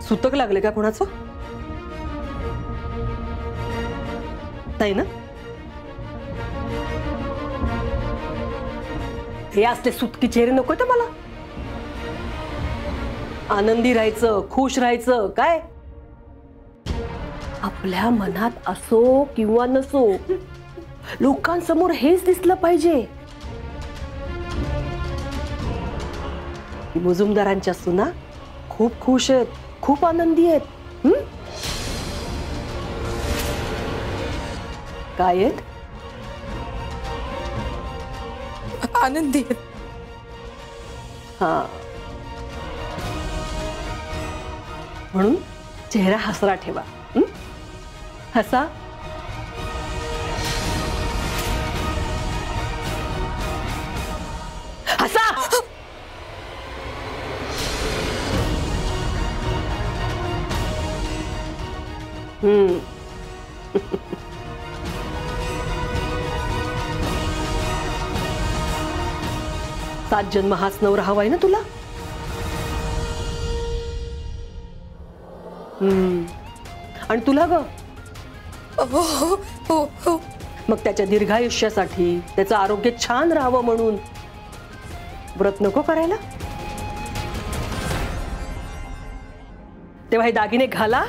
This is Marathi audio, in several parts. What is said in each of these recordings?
सुतक लागले का कोणाचं? नाही ना? हे असले सुतकी चेहरे नको तर मला. आनंदी राहायचं, खुश राहायचं काय? आपल्या मनात असो किंवा नसो, लोकांसमोर हेच दिसलं पाहिजे की मुजुमदारांच्या सुना खूप खुश आहेत, खूप आनंदी आहेत. काय आहेत? आनंदी आहेत. हा, म्हणून चेहरा हसरा ठेवा. हसा. हसा. सात जन्म हाच नवरा हवाय ना तुला? आणि तुला ग? हो हो हो हो. मग त्याच्या दीर्घायुष्यासाठी, त्याचं आरोग्य छान राहावं म्हणून व्रत नको करायला? तेव्हा हे दागिने घाला,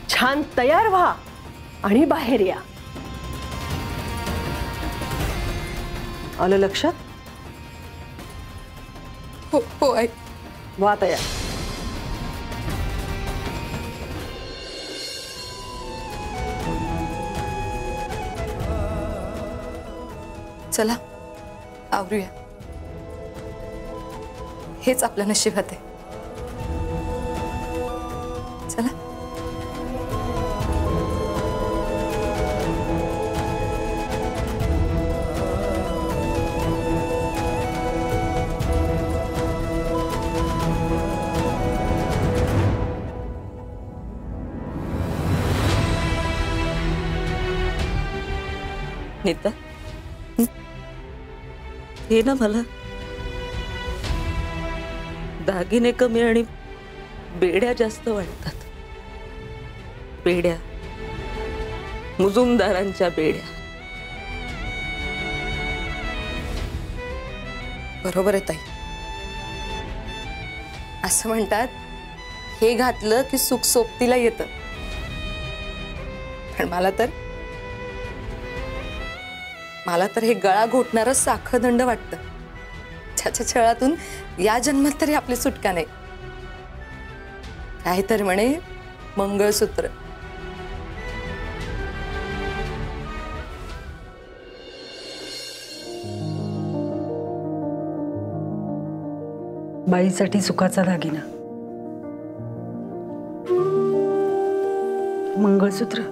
छान तयार व्हा आणि बाहेर या. आलं लक्षात? हो हो आई. वा तयार. चला आवरूया. हेच आपल्या नशिबात आहे. चला. नीता, हे ना मला दागिने कमी आणि बेड्या जास्त वाटतात. बेड्या, मुजुमदारांच्या बेड्या. बरोबर आहे ताई. असं म्हणतात, हे घातलं की सुख सोबतीला येतं. पण मला तर हे गळा घोटणारं साखळदंड वाटतं, ज्याच्या छळातून या जन्मात तरी आपली सुटका नाही. काय तर म्हणे मंगळसूत्र. बाईसाठी सुखाचा दागिना मंगळसूत्र.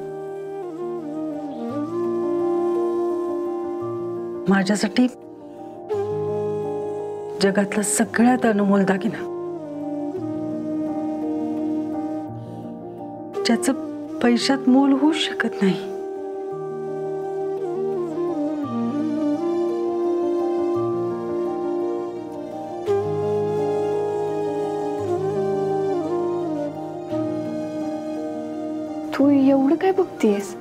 माझ्यासाठी जगातला सगळ्यात अनमोल दागिना, ज्याचं पैशात मोल होऊ शकत नाही. तू एवढं काय बघतेस?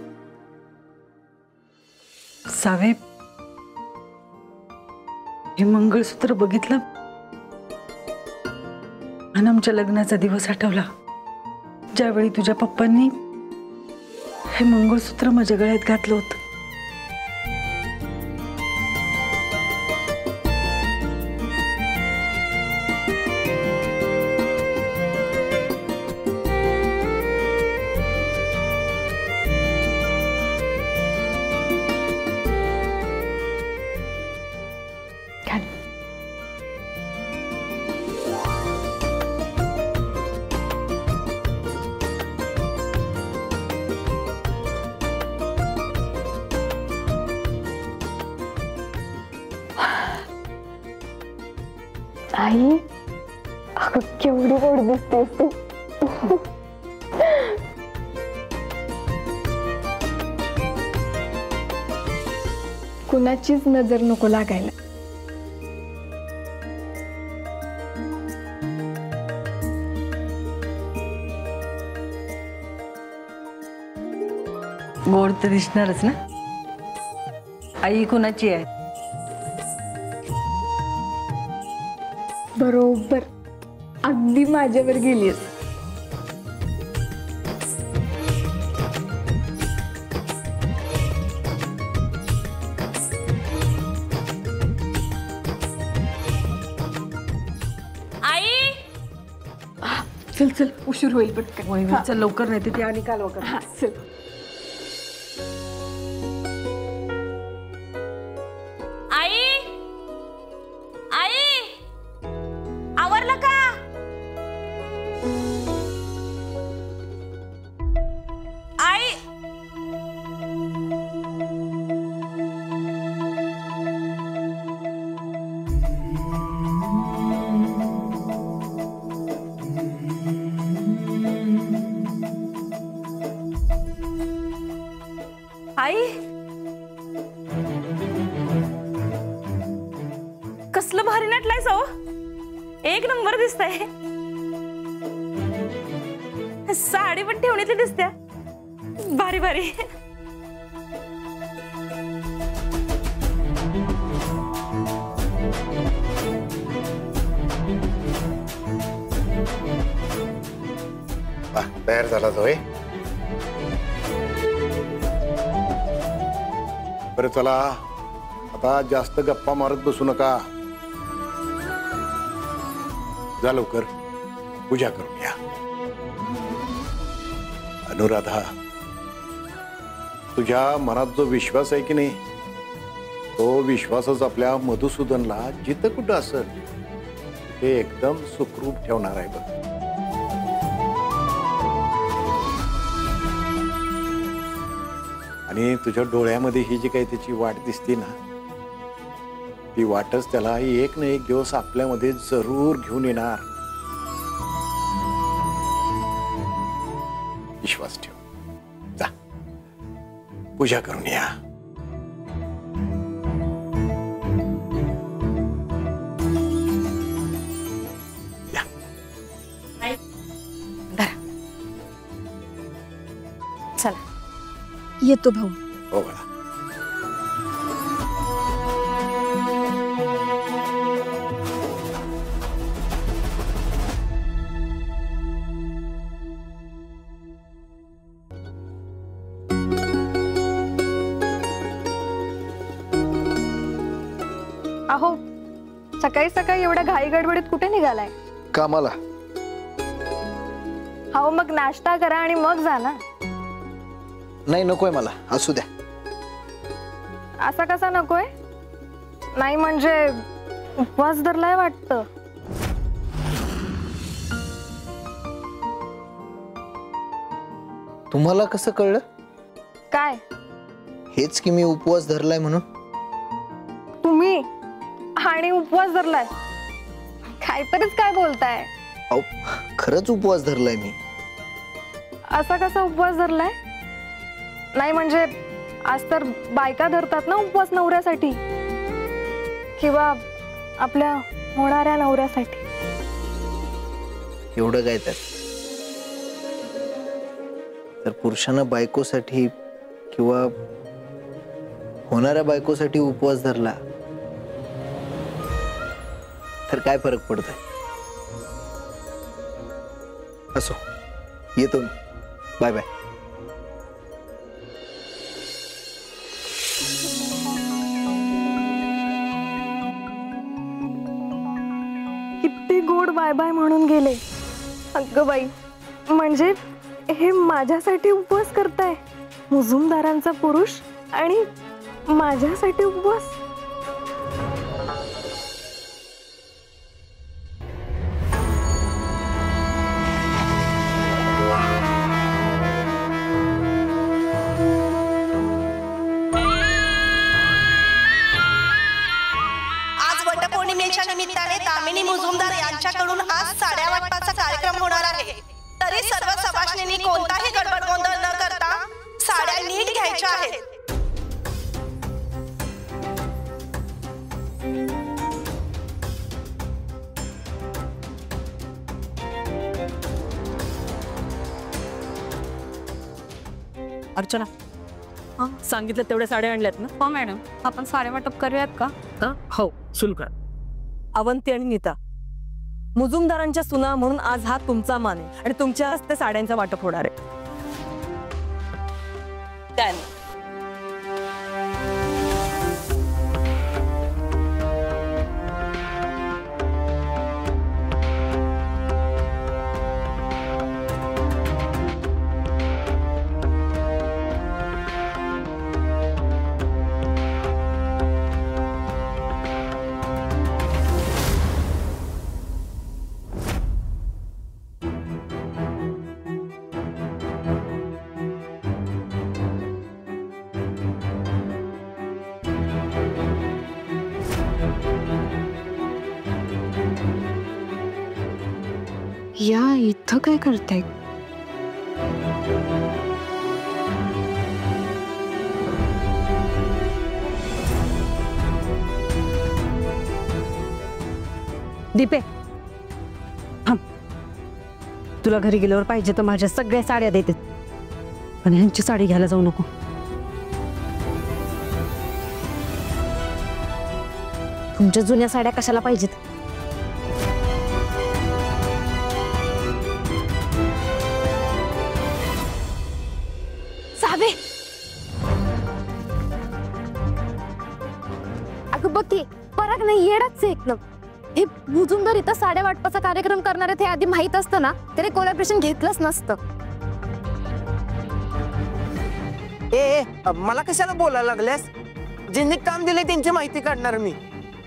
सावे, हे मंगळसूत्र बघितलं आणि आमच्या लग्नाचा दिवस आठवला, ज्यावेळी तुझ्या पप्पांनी हे मंगळसूत्र माझ्या गळ्यात घातलं होतं. आई, अगं केवढी गोड दिसतेस तू. कुणाचीच नजर नको लागायला. गोड तर दिसणारच ना. आई कोणाची आहे? बरोबर अगदी माझ्यावर गेलीस. चल चल उशीर होईल पटकन. चल लवकर, नाही ते आणि काल वगैरे. हा चल. आई आई आवरलं का? आई आई कसलं भारी नटलायस हो. एक नंबर दिसतंय. साडी पण ठेवणीतली दिसते. भारी भारी. तयार झाला होय. बरं चला आता जास्त गप्पा मारत बसू नका. जा लवकर पूजा करून या. अनुराधा, तुझ्या मनात जो विश्वास आहे की नाही, तो विश्वासच आपल्या मधुसूदनला जिथं कुठं असेल ते एकदम सुखरूप ठेवणार आहे बघ. आणि तुझ्या डोळ्यामध्ये ही जी काही त्याची वाट दिसते ना, ती वाटच त्याला एक ना एक दिवस आपल्यामध्ये जरूर घेऊन येणार. विश्वास ठेव. जा पूजा करून या. चला येतो भाऊ. हो बाळा. अहो सकाळी सकाळी एवढ्या घाई गडबडीत कुठे निघालाय? कामाला. अहो मग नाश्ता करा आणि मग जा ना. नाही नकोय मला, असू द्या. असा कसा नकोय? नाही म्हणजे उपवास धरलाय वाटतं. तुम्हाला कसं कळलं? काय हेच की मी उपवास धरलाय म्हणून. तुम्ही आणि उपवास धरलाय? काहीतरीच काय बोलताय? अहो खरंच उपवास धरलाय मी. असा कसा उपवास धरलाय? नाही म्हणजे आज तर बायका धरतात ना उपवास नवऱ्यासाठी किंवा आपल्या होणाऱ्या नवऱ्यासाठी. एवढं काय त्यात? तर पुरुषानं बायकोसाठी किंवा होणाऱ्या बायकोसाठी उपवास धरला तर काय फरक पडतोय? असो, येतो मी. Bye bye. किती गोड बाय बाय म्हणून गेले. अगं बाई, म्हणजे हे माझ्यासाठी उपवास करताय? मुजुमदारांचा पुरुष आणि माझ्यासाठी उपवास? आज वटपौर्णिमेच्या निमित्ताने दामिनी मुजुमदार यांच्याकडून आज साड्या वाटपाचा कार्यक्रम होणार आहे. तरी सर्व सभासदांनी कोणताही गडबड गोंधळ न करता साड्या नीट घ्यायच्या आहेत. अर्चना, सांगितलं तेवढ्या साड्या आणल्यात ना? हो मॅडम, आपण साड्या वाटप करूयात का? हो, शुल्क. अवंती आणि नीता, मुजुमदारांच्या सुना म्हणून आज हा तुमचा मान आहे आणि तुमच्या हस्ते साड्यांचं वाटप होणार आहे. या इथं काय करताय? दीपे, थांब. तुला घरी गेल्यावर पाहिजे तर माझ्या सगळ्या साड्या देते, पण ह्यांची साडी घ्यायला जाऊ नको. तुमच्या जुन्या साड्या कशाला पाहिजेत? सावे, अगं बघ की फरक नाही, येडाच एकदम. हे मुजुमदार इथं साड्या वाटपाचा कार्यक्रम करणार आहेत हे आधी माहित असतं ना, त्याने कोलॅबरेशन घेतलंच नसतं. मला कशाला बोलायला लागल्यास? ज्यांनी काम दिलंय त्यांची माहिती काढणार मी.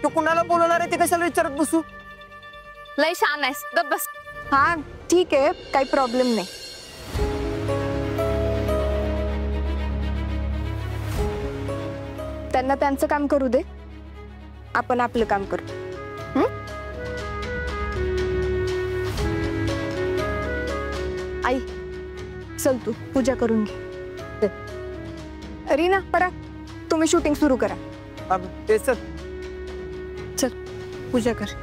तू कुणाला बोलवणार आहे ते कशाला विचारत बसू? लय छान आहेस, गप्प बस. हा ठीक आहे, काही प्रॉब्लेम नाही. त्यांना त्यांचं काम करू दे, आपण आपलं काम करू. आई चल तू पूजा करून घे. रीना, परा तुम्ही शूटिंग सुरू करा. चल पूजा कर.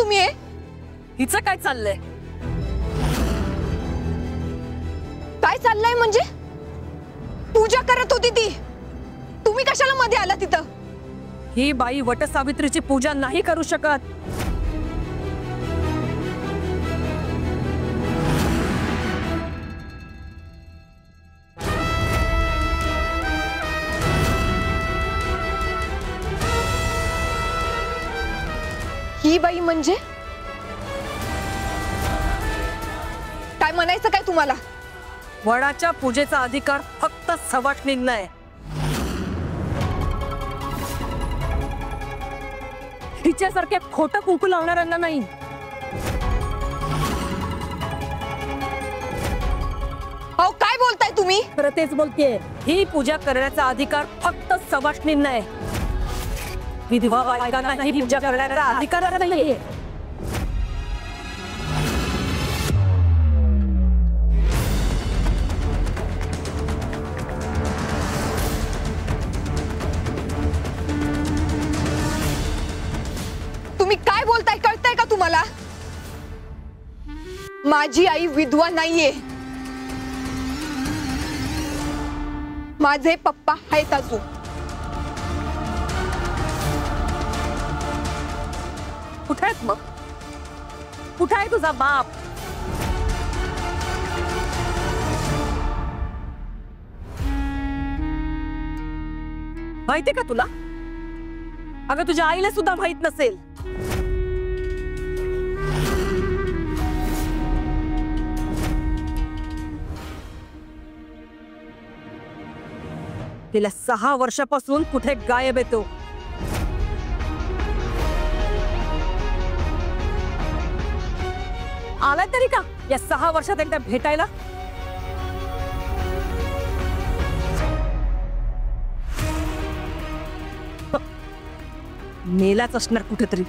तुम्ही हे? हिचं काय चाललंय? काय चाललंय म्हणजे? पूजा करत होती ती, तुम्ही कशाला मध्ये आला तिथं? ही बाई वटसावित्रीची पूजा नाही करू शकत. ही बाई म्हणजे काय म्हणायचं काय तुम्हाला? वडाच्या पूजेचा अधिकार फक्त सवाष्णींना आहे. हिच्यासारखे खोटं कुंकू लावणाऱ्यांना नाही. अहो काय बोलताय तुम्ही? खरं तेच बोलतेय. ही पूजा करण्याचा अधिकार फक्त सवाष्णींना आहे. विधवा बायकांना ही पूजा करण्याचा अधिकार नाहीये. तुम्ही काय बोलताय कळतंय का तुम्हाला? माझी आई विधवा नाहीये. माझे पप्पा आहेत अजून. कुठे आहेत मग? कुठे आहे तुझा बाप? माहितीये का तुला? अगं तुझ्या आईला सुद्धा माहित नसेल. गेल्या 6 वर्षापासून कुठे गायब येतो. आलाय तरी का या 6 वर्षात एकदा भेटायला? मेलाच असणार कुठेतरी.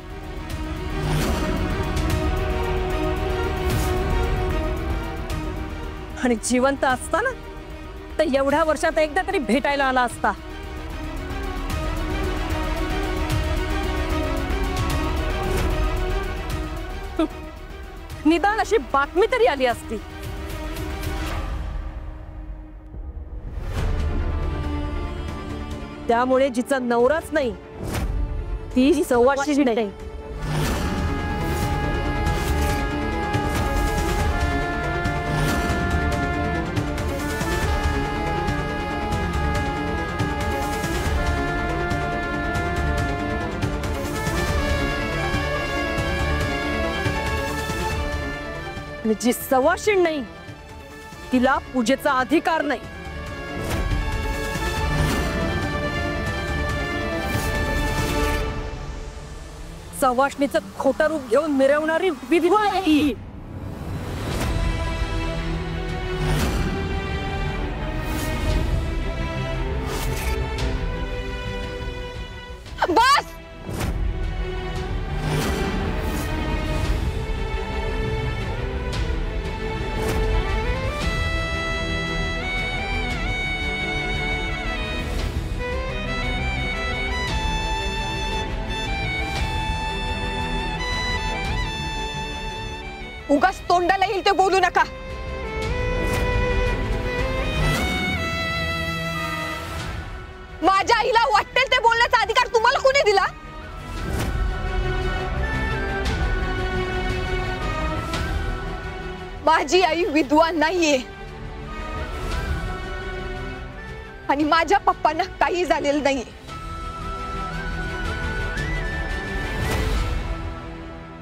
आणि जिवंत असताना तर एवढ्या वर्षात एकदा तरी भेटायला आला असता. निदान अशी बातमी तरी आली असती. त्यामुळे जिचा नवराच नाही ती सवाष्णी नाही. जी सवाशीण नाही तिला पूजेचा अधिकार नाही. सवाष्णीचं खोटं रूप घेऊन मिरवणारी विधवा आहे ही. बस. उगाच तोंडाला येईल ते बोलू नका. माझ्या आईला वाटेल ते बोलण्याचा अधिकार तुम्हाला कोणी दिला? माझी आई विधवा नाहीये आणि माझ्या पप्पांना काही झालेलं नाहीये.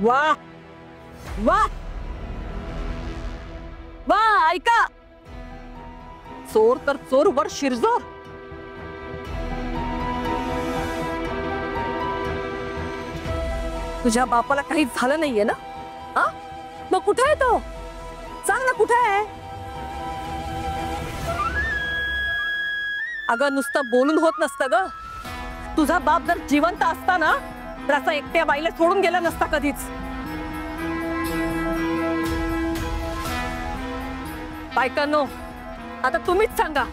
वाह वाह वाह. ऐका, चोर तर चोर वर शिरजोर. तुझ्या बापाला काही झालं नाहीये ना? हा, मग कुठे आहे तो? सांग ना कुठे आहे? अगं नुसतं बोलून होत नसतं ग. तुझा बाप जर जिवंत असता ना तर असा एकट्या बाईला सोडून गेला नसता कधीच. बायकांनो, आता तुम्हीच सांगा,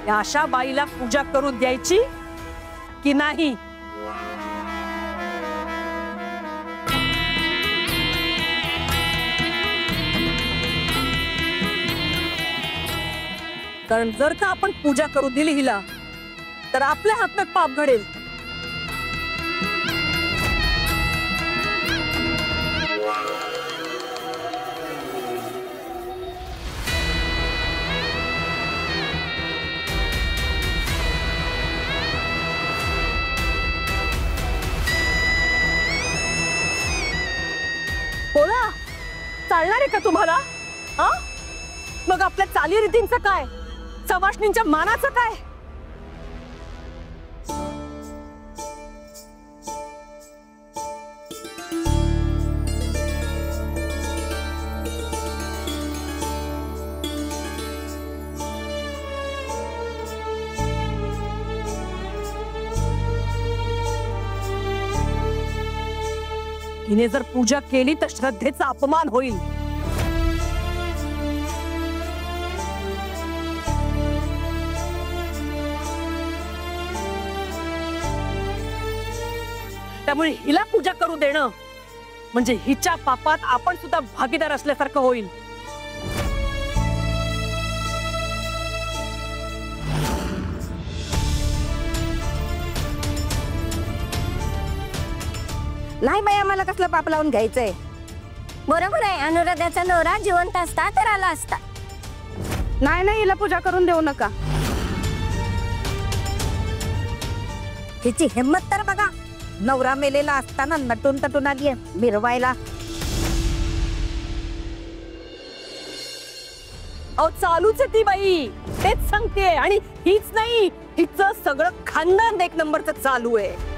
या अशा बाईला पूजा करून द्यायची की नाही? कारण जर का आपण पूजा करू दिली हिला तर आपल्या हातात पाप घडेल. बोला, चालणार आहे का तुम्हाला? हा, मग आपल्या चालीरीतींचं काय, सवाष्णींच्या मानाचं काय? हिने जर पूजा केली तर श्रद्धेचा अपमान होईल. त्यामुळे हिला पूजा करू देणं म्हणजे हिच्या पापात आपण सुद्धा भागीदार असल्यासारखं होईल. नाही बाई, आम्हाला कसलं पाप लावून घ्यायचंय. बरोबर आहे, अनुराधाचा नवरा जिवंत असता तर आला असता. नाही नाही, हिला पूजा करून देऊ नका. हिची हिम्मत तर बघा, नवरा मेलेला असताना नटून तटून आली मिरवायला. अहो चालूच आहे ती बाई, तेच सांगते. आणि हीच नाही, हिचं सगळं खानदान एक नंबरचं चालू आहे.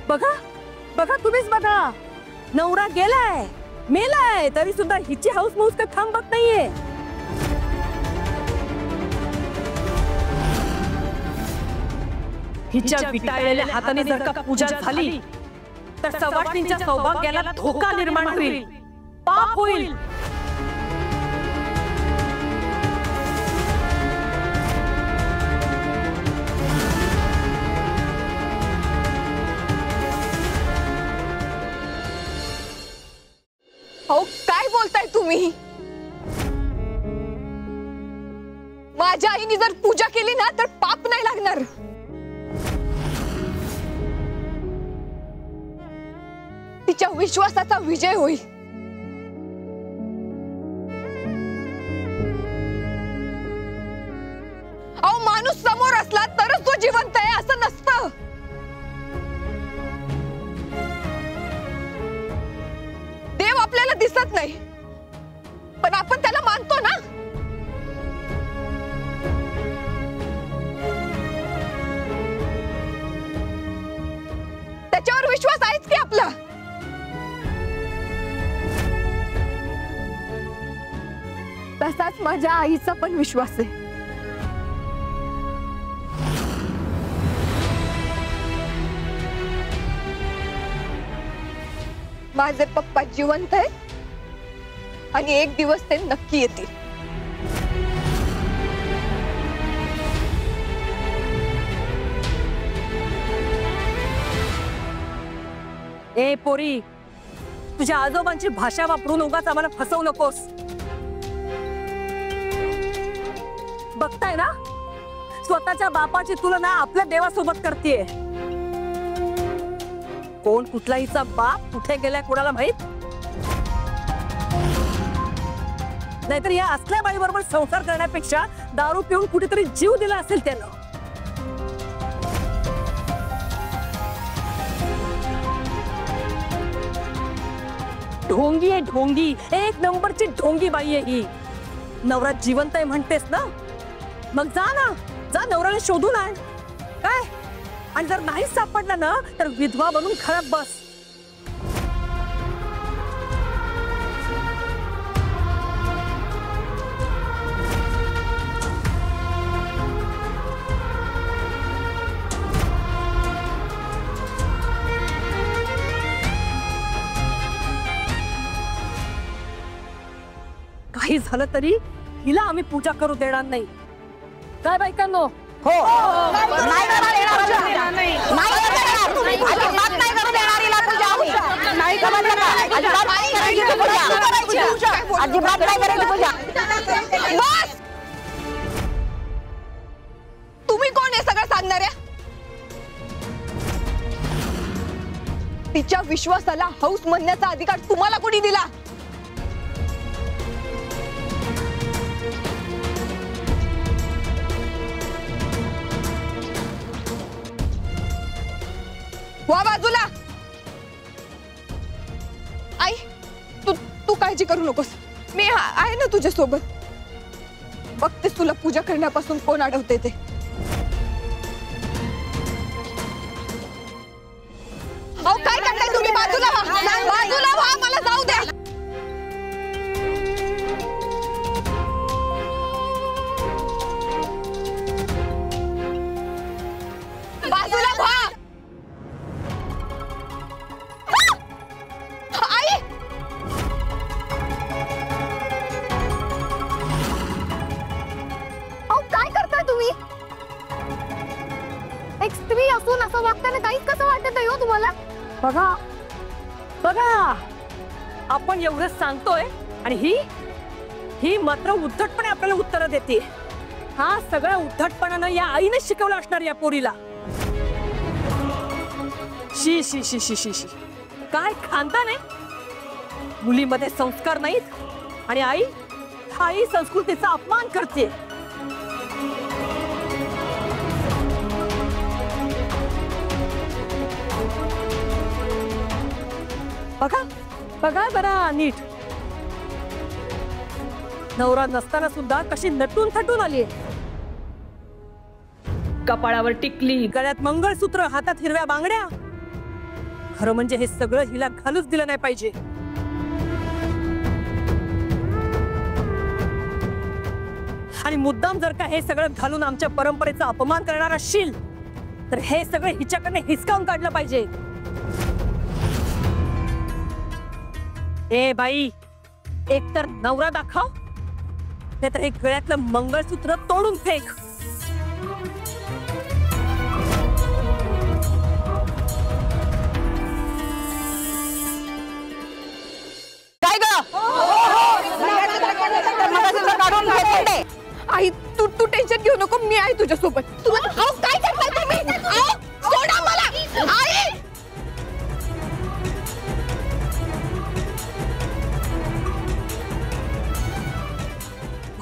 बघा बघा, तुम्हीच बघा, नवरा गेलाय, मेलाय, तरी सुद्धा हिची हाऊस माऊस काही थांबत नाहीये. हिच्या विटाळलेल्या हाताने जर का पूजा झाली तर सवाष्णींच्या सौभाग्याला धोका निर्माण होईल, पाप होईल. अहो काय बोलताय तुम्ही? माझ्या आईने जर पूजा केली ना तर पाप नाही लागणार. तिच्या विश्वासाचा विजय होईल. अहो माणूस समोर असला तरच तो जिवंत आहे असं नसतं. देव आपल्याला दिसत नाही पण आपण त्याला मानतो ना. त्याच्यावर विश्वास आहेच की आपला. तसाच माझ्या आईचा पण विश्वास आहे. माझे पप्पा जिवंत आहे आणि एक दिवस ते नक्की येतील. ए पोरी, तुझ्या आजोबांची भाषा वापरून उगाच आम्हाला फसवू नकोस. बघताय ना, स्वतःच्या बापाची तुलना आपल्या देवासोबत करतेय. कोण कुठलाहीचा बाप कुठे गेलाय कोणाला माहित. नाहीतर या असल्या बाईबरोबर संसार करण्यापेक्षा दारू पिऊन कुठेतरी जीव दिला असेल त्यानं. ढोंगी आहे ढोंगी, एक नंबरची ढोंगी बाई आहे ही. नवरा जिवंत आहे म्हणतेस ना, मग जा ना, जा नवऱ्याला शोधून आण. काय, आणि जर नाही सापडला ना तर विधवा बनून खराब बस. काही झालं तरी हिला आम्ही पूजा करू देणार नाही. काय बायकांनो? हो, नाही करू देणार. नाही करू देणार. अजिबात नाही करायची पूजा. बस! तुम्ही कोण आहे सगळं सांगणाऱ्या? तिच्या विश्वासाला हौस म्हणण्याचा अधिकार तुम्हाला कोणी दिला? वा बाजूला. आई, तू काळजी करू नकोस. मी आहे ना तुझ्या सोबत. बघतेस तुला पूजा करण्यापासून कोण अडवते ते. अहो काय करताय तुम्ही? बाजूला व्हा, बाजूला व्हा, मला जाऊ द्या. बाजूला व्हा. आई, अहो काय करताय तुम्ही? एक स्त्री असून असं वागताना काहीच कसं वाटत नाही हो तुम्हाला? बघा बघा, आपण एवढं सांगतोय आणि ही मात्र उद्धटपणे आपल्याला उत्तर देते. हा सगळा उद्धटपणानं या आईने शिकवलं असणार या पोरीला. शी शी शी शी शी शी, काय खानदान आहे? मुलीमध्ये संस्कार नाहीत आणि आई संस्कृतीचा अपमान करते. बघा बघा जरा नीट. नवरा नसताना सुद्धा कशी नटून थटून आली. कपाळावर टिकली, गळ्यात मंगळसूत्र, हातात हिरव्या बांगड्या. खरं म्हणजे हे सगळं हिला घालूच दिलं नाही पाहिजे. आणि मुद्दाम जर का हे सगळं घालून आमच्या परंपरेचा अपमान करणार असशील तर हे सगळं हिच्याकडे हिसकावून काढलं पाहिजे. ए बाई, एक तर नवरा दाखव, नाही तर एक गळ्यातलं मंगळसूत्र तोडून फेक. काय ग? आई, तू टेन्शन घेऊ नको. मी आहे तुझ्या सोबत. तुला काय करताय तुम्ही? सोडा मला.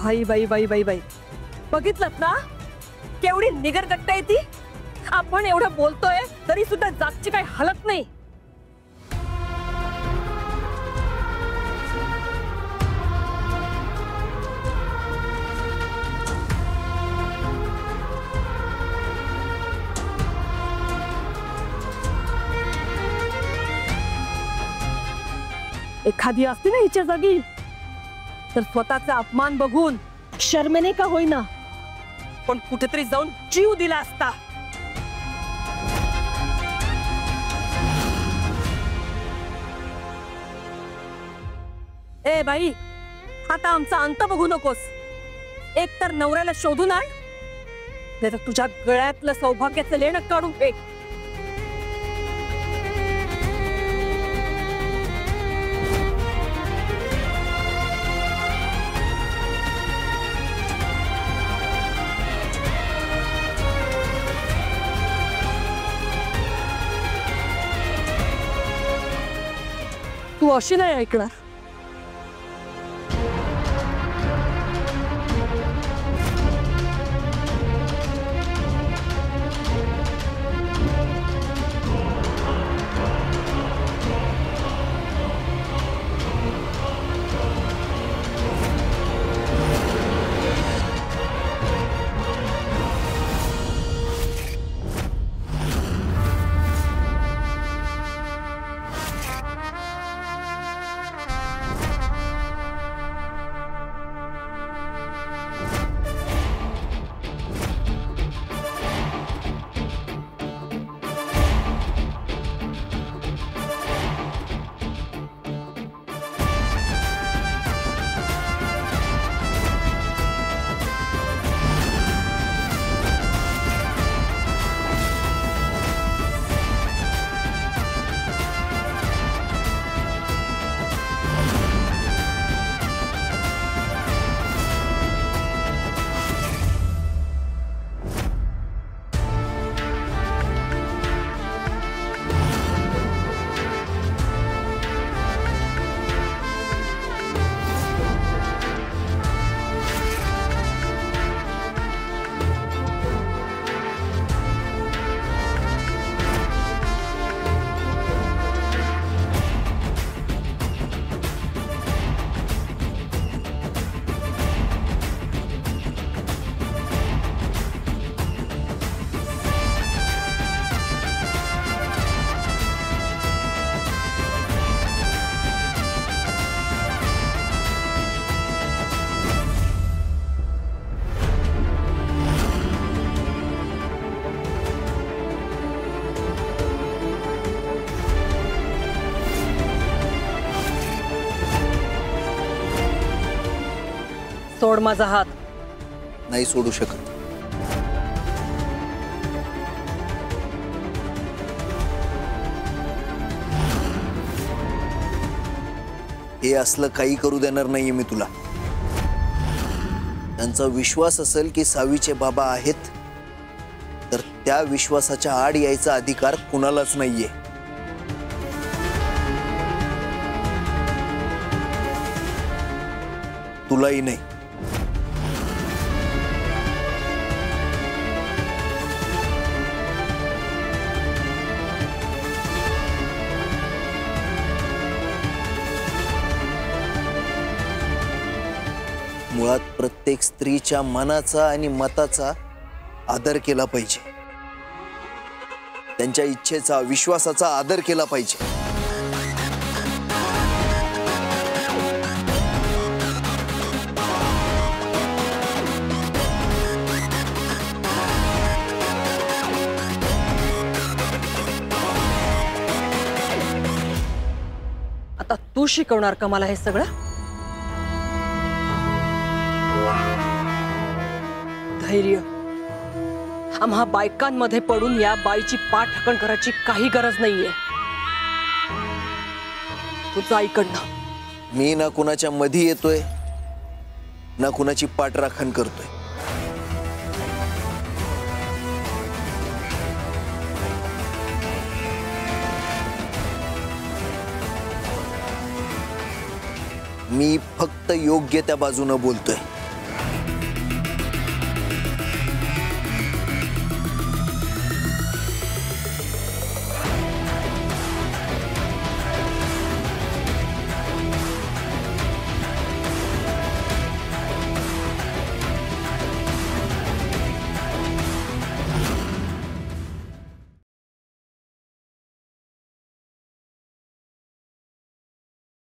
आई, बाई बाई बाई बाई बाई, बघितलंत ना केवढी निगरगट्ट आहे ती. आपण एवढं बोलतोय तरी सुद्धा जागची काही हालत नाही. एखादी असते ना हिच्या जागी तर स्वतःचा अपमान बघून शर्मेने का होईना पण कुठेतरी जाऊन जीव दिला असता. ए बाई, आता आमचा अंत बघू नकोस. एक तर नवऱ्याला शोधून आण, नाही तर तुझ्या गळ्यातलं सौभाग्याचं लेणं काढून फेक. तू अशी नाही ऐकणार. सोड माझा हात. नाही सोडू शकत. हे असलं काही करू देणार नाहीये मी तुला. त्यांचा विश्वास असेल की सावीचे बाबा आहेत, तर त्या विश्वासाच्या आड यायचा अधिकार कुणालाच नाहीये. तुलाही नाही. मुळात प्रत्येक स्त्रीच्या मनाचा आणि मताचा आदर केला पाहिजे. त्यांच्या इच्छेचा, विश्वासाचा आदर केला पाहिजे. आता तू शिकवणार का मला हे सगळं? धैर्य. आम्हा बायकांमध्ये पडून या बाईची पाठराखण करायची काही गरज नाहीये. तुझं ऐकडनं. मी ना कुणाच्या मध्ये येतोय ना कुणाची पाठराखण करतोय. मी फक्त योग्य त्या बाजूने बोलतोय.